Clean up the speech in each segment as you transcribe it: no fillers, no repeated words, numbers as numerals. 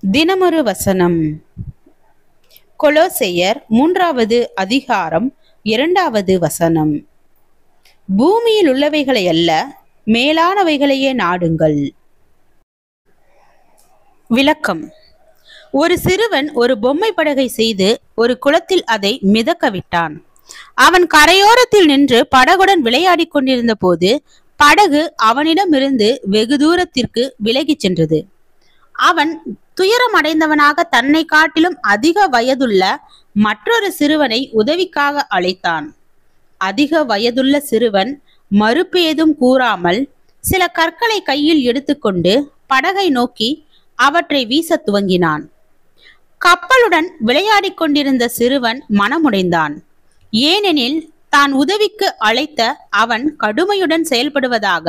தினமொரு வசனம். கொலோசையர் 3வது அதிகாரம் 2வது வசனம். பூமியில் உள்ளவைகளை அல்ல, மேலானவைகளையே நாடுங்கள். விளக்கம். ஒரு சிறுவன் ஒரு பொம்மை படகை செய்து ஒரு குளத்தில் அதை மிதக்க விட்டான். அவன் கரையோரத்தில் நின்று படகுடன் விளையாடி கொண்டிருந்த போது படகு அவனிடமிருந்து வெகு தூரத்திற்கு விலகிச் சென்றது. அவன் துயரம் அடைந்தவனாக தன்னை காட்டிலும் அதிக வயதுள்ள மற்றொரு சிறுவனை உதவிக்காக அழைத்தான். அதிக வயதுள்ள சிறுவன் மறுப்பு ஏதும் கூறாமல் சில கற்களை கையில் எடுத்துக்கொண்டு படகை நோக்கி அவற்றை வீச துவங்கினான். கப்பலுடன் விளையாடி கொண்டிருந்த சிறுவன் மனமுடைந்தான். ஏனெனில் தான் உதவிக்கு அழைத்த அவன் கடுமையுடன் செயல்படுவதாக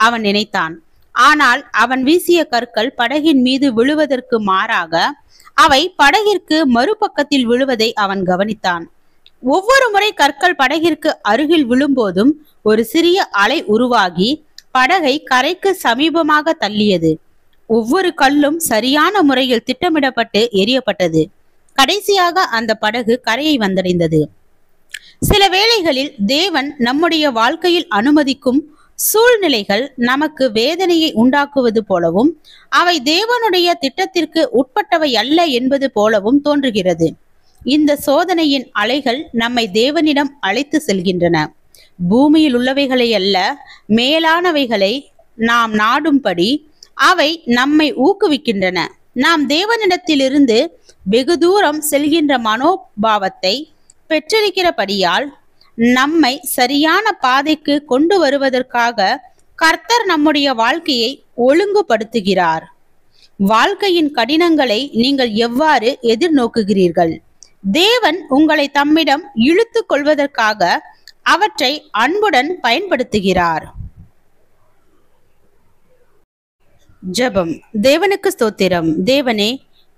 அவன் நினைத்தான். ஆனால் அவன் வீசிய கற்கள் படகின் மீது விழுவதற்கு மாறாக அவை படகிற்கு மறுபக்கத்தில் விழுவதை அவன் கவனித்தான். ஒவ்வொரு முறை கற்கள் படகிற்கு அருகில் விழும்போதும் ஒரு சிறிய அலை உருவாகி படகை கரைக்கு சமீபமாக தள்ளியது. ஒவ்வொரு கல்லும் சரியான முறையில் திட்டமிடப்பட்டு எரியப்பட்டது. கடைசியாக அந்த படகு கரையை வந்தடைந்தது. சில வேளைகளில் தேவன் நம்முடைய வாழ்க்கையில் அனுமதிக்கும் சூழ்நிலைகள் நமக்கு வேதனையை உண்டாக்குவது போலவும் அவை தேவனுடைய திட்டத்திற்கு உட்பட்டவை அல்ல என்பது போலவும் தோன்றுகிறது. இந்த சோதனையின் அலைகள் நம்மை தேவனிடம் அழைத்து செல்கின்றன. பூமியில் உள்ளவைகளை அல்ல, மேலானவைகளை நாம் நாடும்படி அவை நம்மை ஊக்குவிக்கின்றன. நாம் தேவனிடத்திலிருந்து வெகு தூரம் செல்கின்ற மனோபாவத்தை பெற்றிருக்கிறபடியால் நம்மை சரியான பாதைக்கு கொண்டு வருவதற்காக கர்த்தர் நம்முடைய வாழ்க்கையை ஒழுங்குபடுத்துகிறார். வாழ்க்கையின் கடினங்களை நீங்கள் எவ்வாறு எதிர்நோக்குகிறீர்கள்? தேவன் உங்களை தம்மிடம் இழுத்து கொள்வதற்காக அவற்றை அன்புடன் பயன்படுத்துகிறார். ஜெபம். தேவனுக்கு ஸ்தோத்திரம். தேவனே,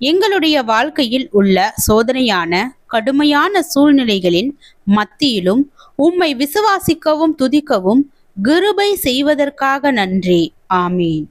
எங்களுடைய வாழ்க்கையில் உள்ள சோதனையான கடுமையான சூழ்நிலைகளின் மத்தியிலும் உம்மை விசுவாசிக்கவும் துதிக்கவும் கிருபை செய்வதற்காக நன்றி. ஆமீன்.